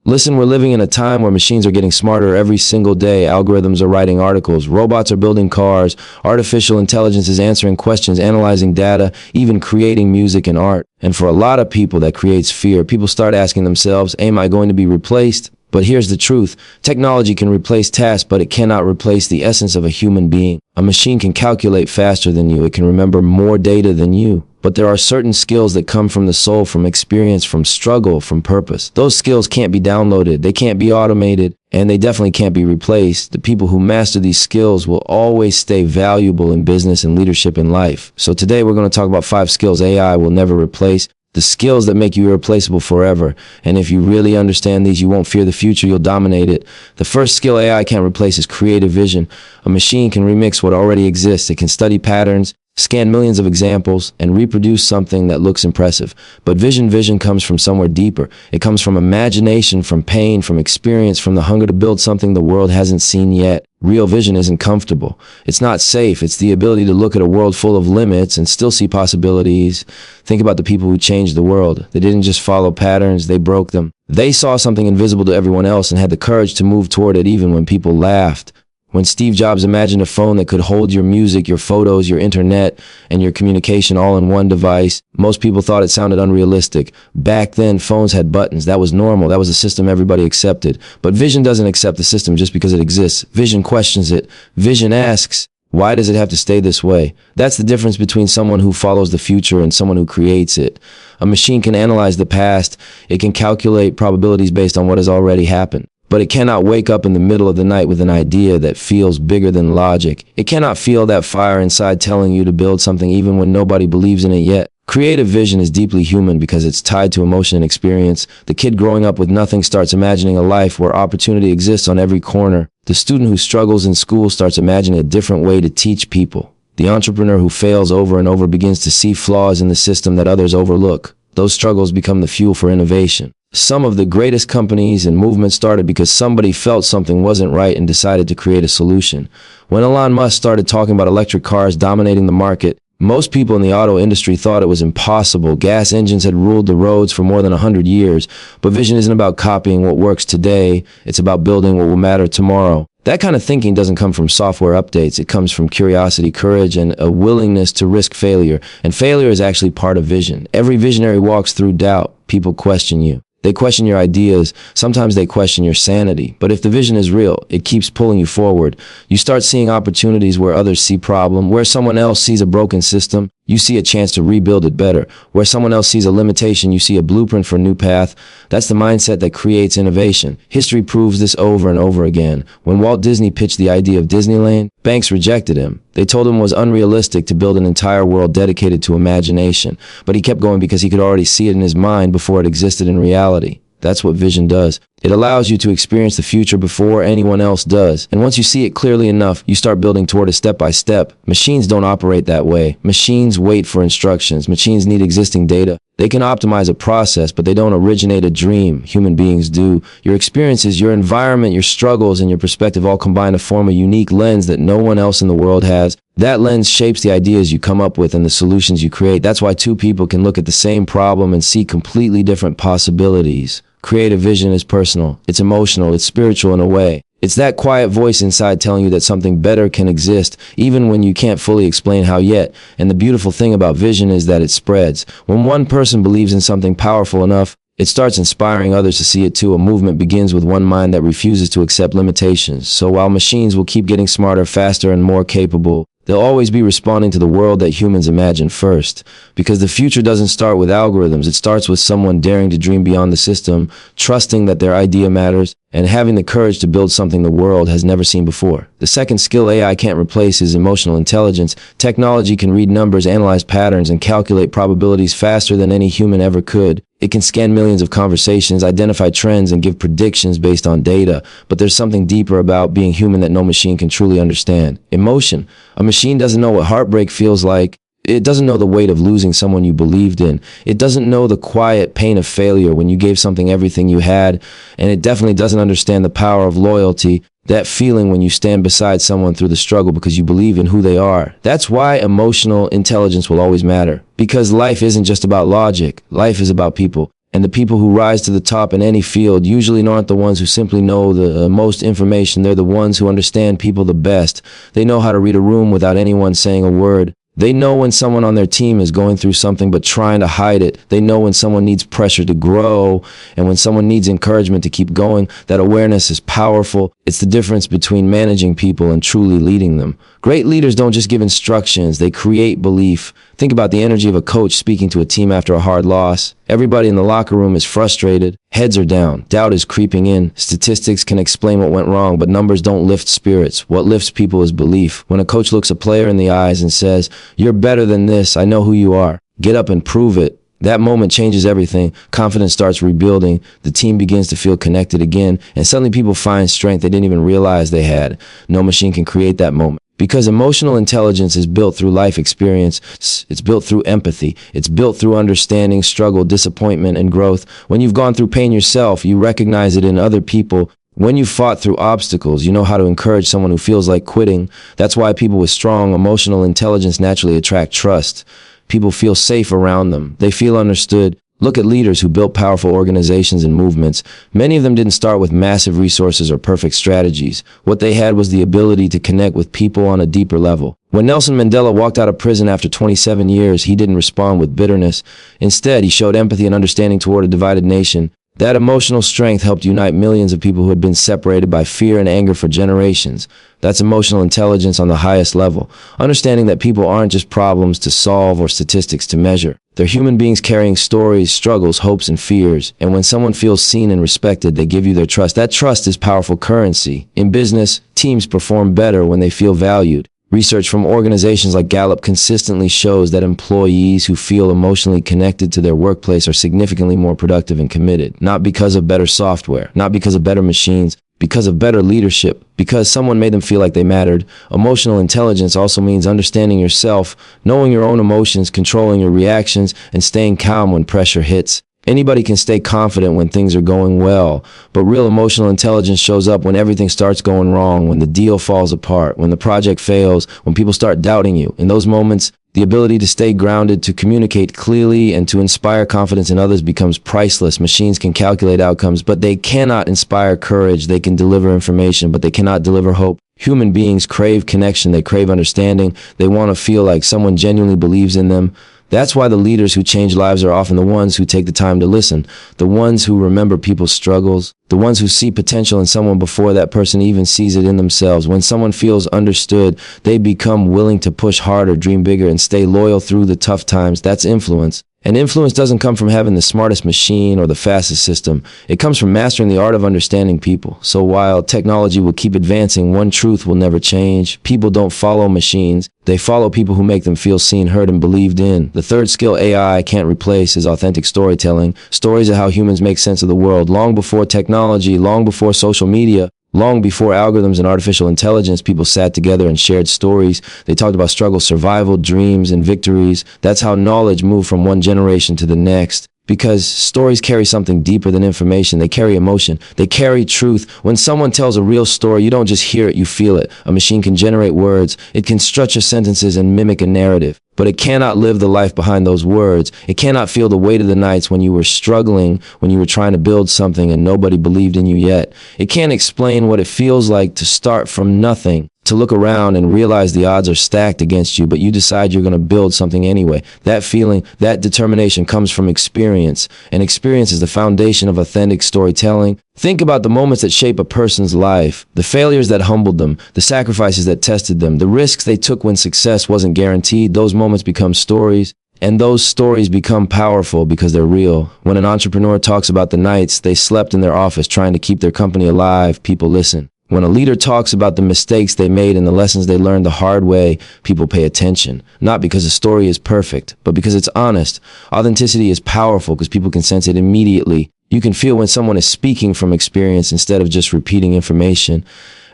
Listen, we're living in a time where machines are getting smarter every single day. Algorithms are writing articles, robots are building cars, artificial intelligence is answering questions, analyzing data, even creating music and art. And for a lot of people, that creates fear. People start asking themselves, am I going to be replaced? But here's the truth. Technology can replace tasks, but it cannot replace the essence of a human being. A machine can calculate faster than you. It can remember more data than you. But there are certain skills that come from the soul, from experience, from struggle, from purpose. Those skills can't be downloaded. They can't be automated, and they definitely can't be replaced. The people who master these skills will always stay valuable in business and leadership in life. So today we're going to talk about 5 skills AI will never replace. The skills that make you irreplaceable forever. And if you really understand these, you won't fear the future, you'll dominate it. The first skill AI can't replace is creative vision. A machine can remix what already exists. It can study patterns, scan millions of examples, and reproduce something that looks impressive. But vision comes from somewhere deeper. It comes from imagination, from pain, from experience, from the hunger to build something the world hasn't seen yet. Real vision isn't comfortable. It's not safe. It's the ability to look at a world full of limits and still see possibilities. Think about the people who changed the world. They didn't just follow patterns, they broke them. They saw something invisible to everyone else and had the courage to move toward it even when people laughed. When Steve Jobs imagined a phone that could hold your music, your photos, your internet, and your communication all in one device, most people thought it sounded unrealistic. Back then, phones had buttons. That was normal. That was a system everybody accepted. But vision doesn't accept the system just because it exists. Vision questions it. Vision asks, why does it have to stay this way? That's the difference between someone who follows the future and someone who creates it. A machine can analyze the past. It can calculate probabilities based on what has already happened. But it cannot wake up in the middle of the night with an idea that feels bigger than logic. It cannot feel that fire inside telling you to build something even when nobody believes in it yet. Creative vision is deeply human because it's tied to emotion and experience. The kid growing up with nothing starts imagining a life where opportunity exists on every corner. The student who struggles in school starts imagining a different way to teach people. The entrepreneur who fails over and over begins to see flaws in the system that others overlook. Those struggles become the fuel for innovation. Some of the greatest companies and movements started because somebody felt something wasn't right and decided to create a solution. When Elon Musk started talking about electric cars dominating the market, most people in the auto industry thought it was impossible. Gas engines had ruled the roads for more than 100 years. But vision isn't about copying what works today. It's about building what will matter tomorrow. That kind of thinking doesn't come from software updates. It comes from curiosity, courage, and a willingness to risk failure. And failure is actually part of vision. Every visionary walks through doubt. People question you. They question your ideas. Sometimes they question your sanity. But if the vision is real, it keeps pulling you forward. You start seeing opportunities where others see problem, where someone else sees a broken system. You see a chance to rebuild it better. Where someone else sees a limitation, you see a blueprint for a new path. That's the mindset that creates innovation. History proves this over and over again. When Walt Disney pitched the idea of Disneyland, banks rejected him. They told him it was unrealistic to build an entire world dedicated to imagination. But he kept going because he could already see it in his mind before it existed in reality. That's what vision does. It allows you to experience the future before anyone else does. And once you see it clearly enough, you start building toward it step by step. Machines don't operate that way. Machines wait for instructions. Machines need existing data. They can optimize a process, but they don't originate a dream. Human beings do. Your experiences, your environment, your struggles, and your perspective all combine to form a unique lens that no one else in the world has. That lens shapes the ideas you come up with and the solutions you create. That's why two people can look at the same problem and see completely different possibilities. Creative vision is personal, it's emotional, it's spiritual in a way. It's that quiet voice inside telling you that something better can exist, even when you can't fully explain how yet. And the beautiful thing about vision is that it spreads. When one person believes in something powerful enough, it starts inspiring others to see it too. A movement begins with one mind that refuses to accept limitations. So while machines will keep getting smarter, faster, and more capable, they'll always be responding to the world that humans imagine first. Because the future doesn't start with algorithms. It starts with someone daring to dream beyond the system, trusting that their idea matters, and having the courage to build something the world has never seen before. The second skill AI can't replace is emotional intelligence. Technology can read numbers, analyze patterns, and calculate probabilities faster than any human ever could. It can scan millions of conversations, identify trends, and give predictions based on data. But there's something deeper about being human that no machine can truly understand. Emotion. A machine doesn't know what heartbreak feels like. It doesn't know the weight of losing someone you believed in. It doesn't know the quiet pain of failure when you gave something everything you had. And it definitely doesn't understand the power of loyalty. That feeling when you stand beside someone through the struggle because you believe in who they are. That's why emotional intelligence will always matter. Because life isn't just about logic. Life is about people. And the people who rise to the top in any field usually aren't the ones who simply know the most information. They're the ones who understand people the best. They know how to read a room without anyone saying a word. They know when someone on their team is going through something but trying to hide it. They know when someone needs pressure to grow and when someone needs encouragement to keep going. That awareness is powerful. It's the difference between managing people and truly leading them. Great leaders don't just give instructions, they create belief. Think about the energy of a coach speaking to a team after a hard loss. Everybody in the locker room is frustrated. Heads are down. Doubt is creeping in. Statistics can explain what went wrong, but numbers don't lift spirits. What lifts people is belief. When a coach looks a player in the eyes and says, "You're better than this. I know who you are. Get up and prove it." That moment changes everything. Confidence starts rebuilding. The team begins to feel connected again, and suddenly people find strength they didn't even realize they had. No machine can create that moment. Because emotional intelligence is built through life experience, it's built through empathy, it's built through understanding, struggle, disappointment, and growth. When you've gone through pain yourself, you recognize it in other people. When you've fought through obstacles, you know how to encourage someone who feels like quitting. That's why people with strong emotional intelligence naturally attract trust. People feel safe around them. They feel understood. Look at leaders who built powerful organizations and movements. Many of them didn't start with massive resources or perfect strategies. What they had was the ability to connect with people on a deeper level. When Nelson Mandela walked out of prison after 27 years, he didn't respond with bitterness. Instead, he showed empathy and understanding toward a divided nation. That emotional strength helped unite millions of people who had been separated by fear and anger for generations. That's emotional intelligence on the highest level. Understanding that people aren't just problems to solve or statistics to measure. They're human beings carrying stories, struggles, hopes, and fears. And when someone feels seen and respected, they give you their trust. That trust is powerful currency. In business, teams perform better when they feel valued. Research from organizations like Gallup consistently shows that employees who feel emotionally connected to their workplace are significantly more productive and committed. Not because of better software, not because of better machines, because of better leadership, because someone made them feel like they mattered. Emotional intelligence also means understanding yourself, knowing your own emotions, controlling your reactions, and staying calm when pressure hits. Anybody can stay confident when things are going well, but real emotional intelligence shows up when everything starts going wrong, when the deal falls apart, when the project fails, when people start doubting you. In those moments, the ability to stay grounded, to communicate clearly, and to inspire confidence in others becomes priceless. Machines can calculate outcomes, but they cannot inspire courage. They can deliver information, but they cannot deliver hope. Human beings crave connection. They crave understanding. They want to feel like someone genuinely believes in them. That's why the leaders who change lives are often the ones who take the time to listen, the ones who remember people's struggles, the ones who see potential in someone before that person even sees it in themselves. When someone feels understood, they become willing to push harder, dream bigger, and stay loyal through the tough times. That's influence. And influence doesn't come from having the smartest machine or the fastest system. It comes from mastering the art of understanding people. So while technology will keep advancing, one truth will never change. People don't follow machines. They follow people who make them feel seen, heard, and believed in. The third skill AI can't replace is authentic storytelling. Stories are how humans make sense of the world. Long before technology, long before social media, long before algorithms and artificial intelligence, people sat together and shared stories. They talked about struggle, survival, dreams, and victories. That's how knowledge moved from one generation to the next. Because stories carry something deeper than information. They carry emotion. They carry truth. When someone tells a real story, you don't just hear it, you feel it. A machine can generate words. It can structure sentences and mimic a narrative. But it cannot live the life behind those words. It cannot feel the weight of the nights when you were struggling, when you were trying to build something and nobody believed in you yet. It can't explain what it feels like to start from nothing, to look around and realize the odds are stacked against you, but you decide you're going to build something anyway. That feeling, that determination comes from experience, and experience is the foundation of authentic storytelling. Think about the moments that shape a person's life, the failures that humbled them, the sacrifices that tested them, the risks they took when success wasn't guaranteed. Those moments become stories, and those stories become powerful because they're real. When an entrepreneur talks about the nights they slept in their office trying to keep their company alive, people listen. When a leader talks about the mistakes they made and the lessons they learned the hard way, people pay attention. Not because the story is perfect, but because it's honest. Authenticity is powerful because people can sense it immediately. You can feel when someone is speaking from experience instead of just repeating information.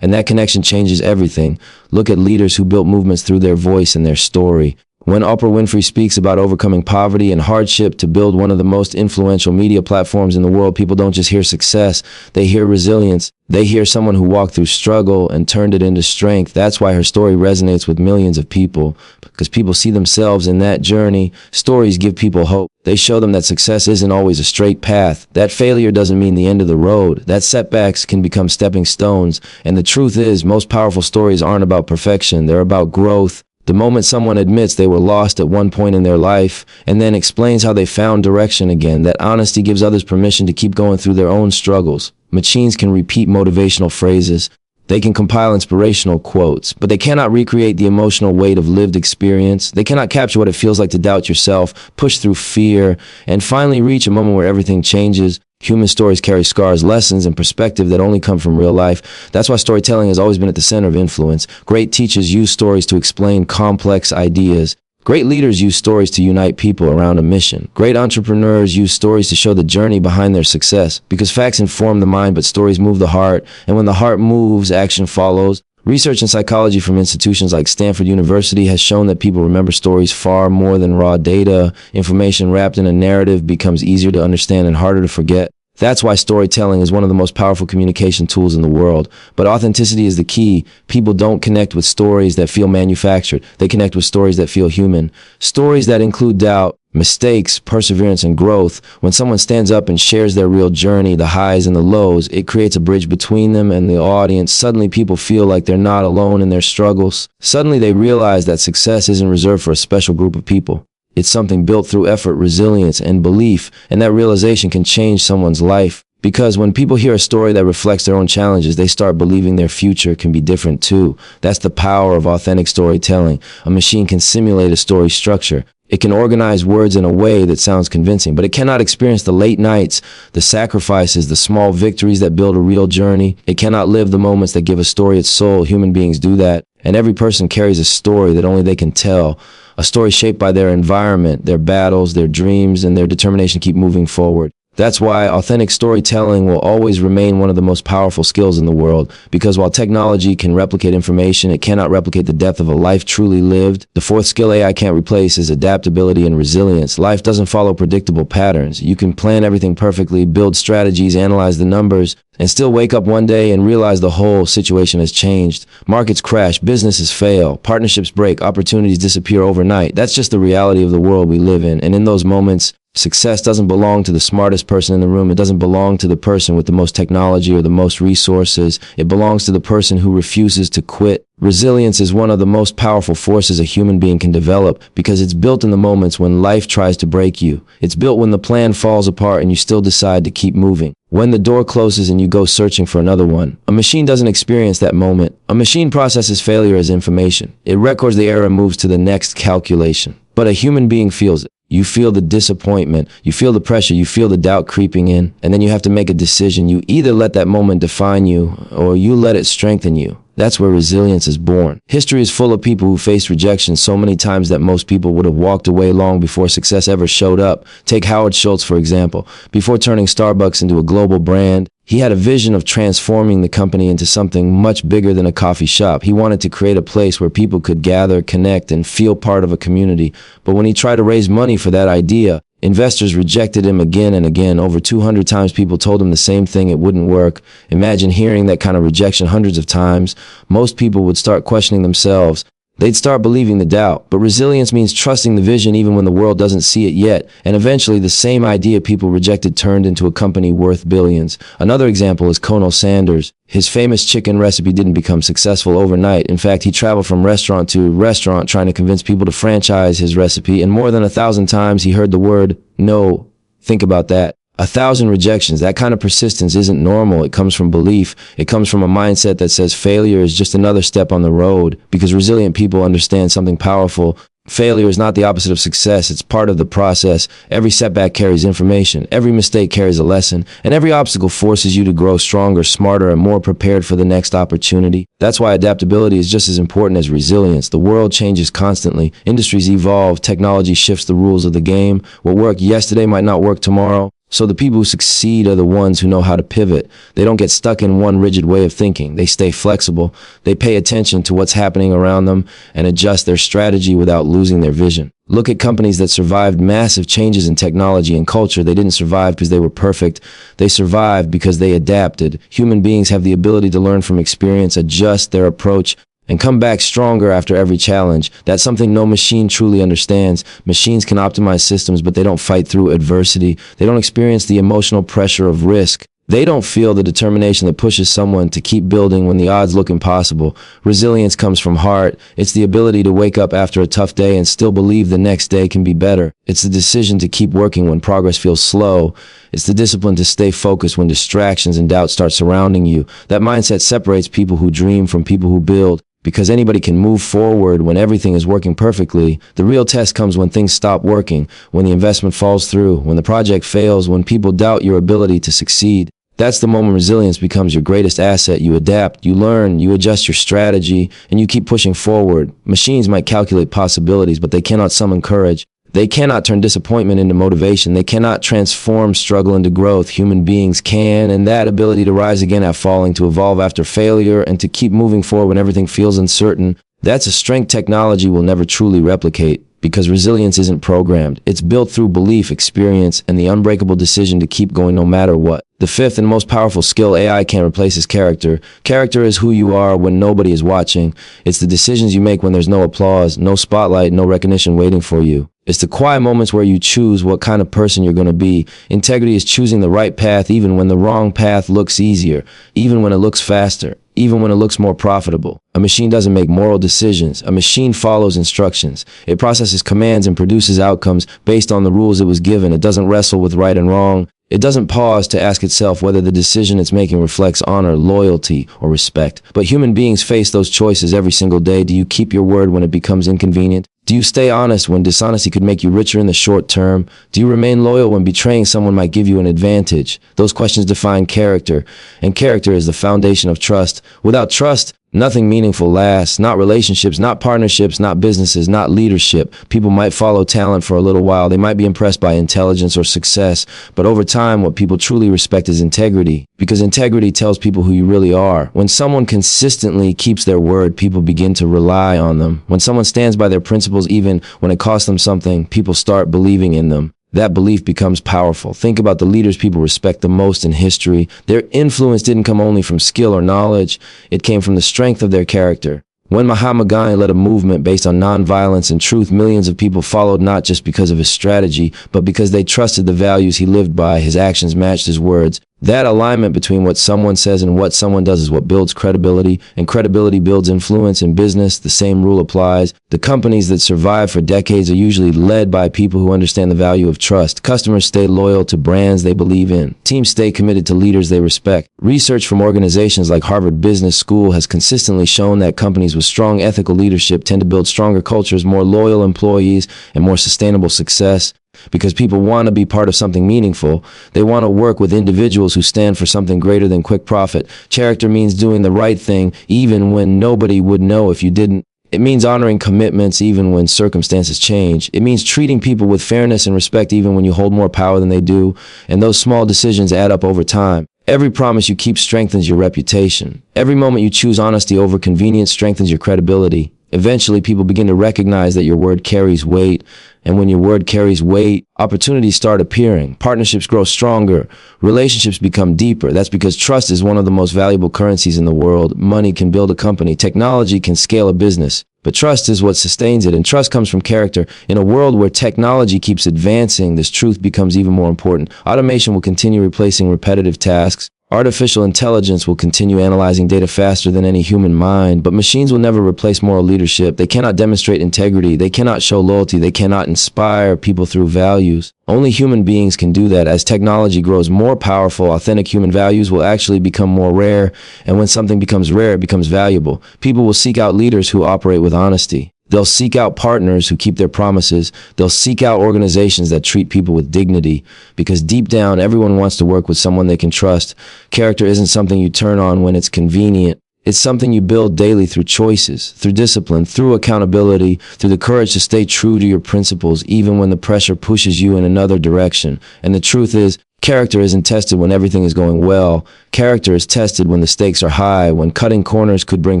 And that connection changes everything. Look at leaders who built movements through their voice and their story. When Oprah Winfrey speaks about overcoming poverty and hardship to build one of the most influential media platforms in the world, people don't just hear success, they hear resilience. They hear someone who walked through struggle and turned it into strength. That's why her story resonates with millions of people, because people see themselves in that journey. Stories give people hope. They show them that success isn't always a straight path, that failure doesn't mean the end of the road, that setbacks can become stepping stones. And the truth is, most powerful stories aren't about perfection, they're about growth. The moment someone admits they were lost at one point in their life and then explains how they found direction again, that honesty gives others permission to keep going through their own struggles. Machines can repeat motivational phrases. They can compile inspirational quotes, but they cannot recreate the emotional weight of lived experience. They cannot capture what it feels like to doubt yourself, push through fear, and finally reach a moment where everything changes. Human stories carry scars, lessons, and perspective that only come from real life. That's why storytelling has always been at the center of influence. Great teachers use stories to explain complex ideas. Great leaders use stories to unite people around a mission. Great entrepreneurs use stories to show the journey behind their success. Because facts inform the mind, but stories move the heart. And when the heart moves, action follows. Research in psychology from institutions like Stanford University has shown that people remember stories far more than raw data. Information wrapped in a narrative becomes easier to understand and harder to forget. That's why storytelling is one of the most powerful communication tools in the world. But authenticity is the key. People don't connect with stories that feel manufactured. They connect with stories that feel human. Stories that include doubt, mistakes, perseverance, and growth. When someone stands up and shares their real journey, the highs and the lows, it creates a bridge between them and the audience. Suddenly people feel like they're not alone in their struggles. Suddenly they realize that success isn't reserved for a special group of people. It's something built through effort, resilience, and belief, and that realization can change someone's life. Because when people hear a story that reflects their own challenges, they start believing their future can be different too. That's the power of authentic storytelling. A machine can simulate a story structure. It can organize words in a way that sounds convincing, but it cannot experience the late nights, the sacrifices, the small victories that build a real journey. It cannot live the moments that give a story its soul. Human beings do that. And every person carries a story that only they can tell. A story shaped by their environment, their battles, their dreams, and their determination to keep moving forward. That's why authentic storytelling will always remain one of the most powerful skills in the world. Because while technology can replicate information, it cannot replicate the depth of a life truly lived. The fourth skill AI can't replace is adaptability and resilience. Life doesn't follow predictable patterns. You can plan everything perfectly, build strategies, analyze the numbers, and still wake up one day and realize the whole situation has changed. Markets crash, businesses fail, partnerships break, opportunities disappear overnight. That's just the reality of the world we live in. And in those moments, success doesn't belong to the smartest person in the room. It doesn't belong to the person with the most technology or the most resources. It belongs to the person who refuses to quit. Resilience is one of the most powerful forces a human being can develop because it's built in the moments when life tries to break you. It's built when the plan falls apart and you still decide to keep moving. When the door closes and you go searching for another one. A machine doesn't experience that moment. A machine processes failure as information. It records the error and moves to the next calculation. But a human being feels it. You feel the disappointment, you feel the pressure, you feel the doubt creeping in, and then you have to make a decision. You either let that moment define you, or you let it strengthen you. That's where resilience is born. History is full of people who faced rejection so many times that most people would have walked away long before success ever showed up. Take Howard Schultz, for example. Before turning Starbucks into a global brand, he had a vision of transforming the company into something much bigger than a coffee shop. He wanted to create a place where people could gather, connect, and feel part of a community. But when he tried to raise money for that idea, investors rejected him again and again. Over 200 times people told him the same thing, it wouldn't work. Imagine hearing that kind of rejection hundreds of times. Most people would start questioning themselves. They'd start believing the doubt. But resilience means trusting the vision even when the world doesn't see it yet. And eventually the same idea people rejected turned into a company worth billions. Another example is Colonel Sanders. His famous chicken recipe didn't become successful overnight. In fact, he traveled from restaurant to restaurant trying to convince people to franchise his recipe. And more than 1,000 times he heard the word no. Think about that. 1,000 rejections. That kind of persistence isn't normal. It comes from belief. It comes from a mindset that says failure is just another step on the road. Because resilient people understand something powerful. Failure is not the opposite of success. It's part of the process. Every setback carries information. Every mistake carries a lesson. And every obstacle forces you to grow stronger, smarter, and more prepared for the next opportunity. That's why adaptability is just as important as resilience. The world changes constantly. Industries evolve. Technology shifts the rules of the game. What worked yesterday might not work tomorrow. So the people who succeed are the ones who know how to pivot. They don't get stuck in one rigid way of thinking. They stay flexible. They pay attention to what's happening around them and adjust their strategy without losing their vision. Look at companies that survived massive changes in technology and culture. They didn't survive because they were perfect. They survived because they adapted. Human beings have the ability to learn from experience, adjust their approach, and come back stronger after every challenge. That's something no machine truly understands. Machines can optimize systems, but they don't fight through adversity. They don't experience the emotional pressure of risk. They don't feel the determination that pushes someone to keep building when the odds look impossible. Resilience comes from heart. It's the ability to wake up after a tough day and still believe the next day can be better. It's the decision to keep working when progress feels slow. It's the discipline to stay focused when distractions and doubt start surrounding you. That mindset separates people who dream from people who build. Because anybody can move forward when everything is working perfectly. The real test comes when things stop working, when the investment falls through, when the project fails, when people doubt your ability to succeed. That's the moment resilience becomes your greatest asset. You adapt, you learn, you adjust your strategy, and you keep pushing forward. Machines might calculate possibilities, but they cannot summon courage. They cannot turn disappointment into motivation. They cannot transform struggle into growth. Human beings can, and that ability to rise again after falling, to evolve after failure, and to keep moving forward when everything feels uncertain, that's a strength technology will never truly replicate. Because resilience isn't programmed. It's built through belief, experience, and the unbreakable decision to keep going no matter what. The fifth and most powerful skill AI can't replace is character. Character is who you are when nobody is watching. It's the decisions you make when there's no applause, no spotlight, no recognition waiting for you. It's the quiet moments where you choose what kind of person you're going to be. Integrity is choosing the right path even when the wrong path looks easier, even when it looks faster, even when it looks more profitable. A machine doesn't make moral decisions. A machine follows instructions. It processes commands and produces outcomes based on the rules it was given. It doesn't wrestle with right and wrong. It doesn't pause to ask itself whether the decision it's making reflects honor, loyalty, or respect. But human beings face those choices every single day. Do you keep your word when it becomes inconvenient? Do you stay honest when dishonesty could make you richer in the short term? Do you remain loyal when betraying someone might give you an advantage? Those questions define character, and character is the foundation of trust. Without trust, nothing meaningful lasts. Not relationships, not partnerships, not businesses, not leadership. People might follow talent for a little while. They might be impressed by intelligence or success. But over time, what people truly respect is integrity. Because integrity tells people who you really are. When someone consistently keeps their word, people begin to rely on them. When someone stands by their principles, even when it costs them something, people start believing in them. That belief becomes powerful. Think about the leaders people respect the most in history. Their influence didn't come only from skill or knowledge. It came from the strength of their character. When Mahatma Gandhi led a movement based on nonviolence and truth, millions of people followed not just because of his strategy, but because they trusted the values he lived by. His actions matched his words. That alignment between what someone says and what someone does is what builds credibility, and credibility builds influence. In business, the same rule applies. The companies that survive for decades are usually led by people who understand the value of trust. Customers stay loyal to brands they believe in. Teams stay committed to leaders they respect. Research from organizations like Harvard Business School has consistently shown that companies with strong ethical leadership tend to build stronger cultures, more loyal employees, and more sustainable success. Because people want to be part of something meaningful. They want to work with individuals who stand for something greater than quick profit. Character means doing the right thing even when nobody would know if you didn't. It means honoring commitments even when circumstances change. It means treating people with fairness and respect even when you hold more power than they do. And those small decisions add up over time. Every promise you keep strengthens your reputation. Every moment you choose honesty over convenience strengthens your credibility. Eventually, people begin to recognize that your word carries weight. And when your word carries weight, opportunities start appearing. Partnerships grow stronger. Relationships become deeper. That's because trust is one of the most valuable currencies in the world. Money can build a company. Technology can scale a business. But trust is what sustains it, and trust comes from character. In a world where technology keeps advancing, this truth becomes even more important. Automation will continue replacing repetitive tasks. Artificial intelligence will continue analyzing data faster than any human mind, but machines will never replace moral leadership. They cannot demonstrate integrity. They cannot show loyalty. They cannot inspire people through values. Only human beings can do that. As technology grows more powerful, authentic human values will actually become more rare, and when something becomes rare, it becomes valuable. People will seek out leaders who operate with honesty. They'll seek out partners who keep their promises. They'll seek out organizations that treat people with dignity. Because deep down, everyone wants to work with someone they can trust. Character isn't something you turn on when it's convenient. It's something you build daily through choices, through discipline, through accountability, through the courage to stay true to your principles, even when the pressure pushes you in another direction. And the truth is, Character isn't tested when everything is going well. Character is tested when the stakes are high, when cutting corners could bring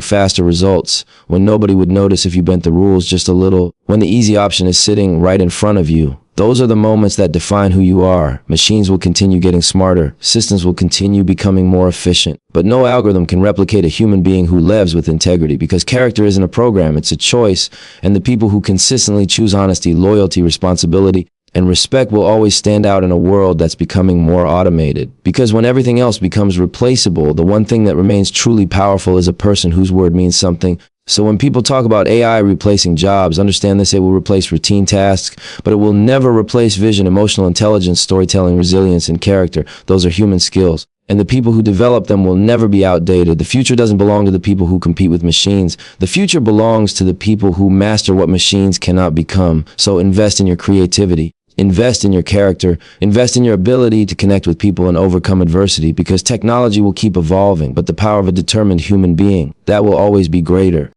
faster results, when nobody would notice if you bent the rules just a little, when the easy option is sitting right in front of you. Those are the moments that define who you are. Machines will continue getting smarter. Systems will continue becoming more efficient. But no algorithm can replicate a human being who lives with integrity, because character isn't a program, it's a choice. And the people who consistently choose honesty, loyalty, responsibility, and respect will always stand out in a world that's becoming more automated. Because when everything else becomes replaceable, the one thing that remains truly powerful is a person whose word means something. So when people talk about AI replacing jobs, understand this: it will replace routine tasks, but it will never replace vision, emotional intelligence, storytelling, resilience, and character. Those are human skills. And the people who develop them will never be outdated. The future doesn't belong to the people who compete with machines. The future belongs to the people who master what machines cannot become. So invest in your creativity. Invest in your character, invest in your ability to connect with people and overcome adversity, because technology will keep evolving, but the power of a determined human being, that will always be greater.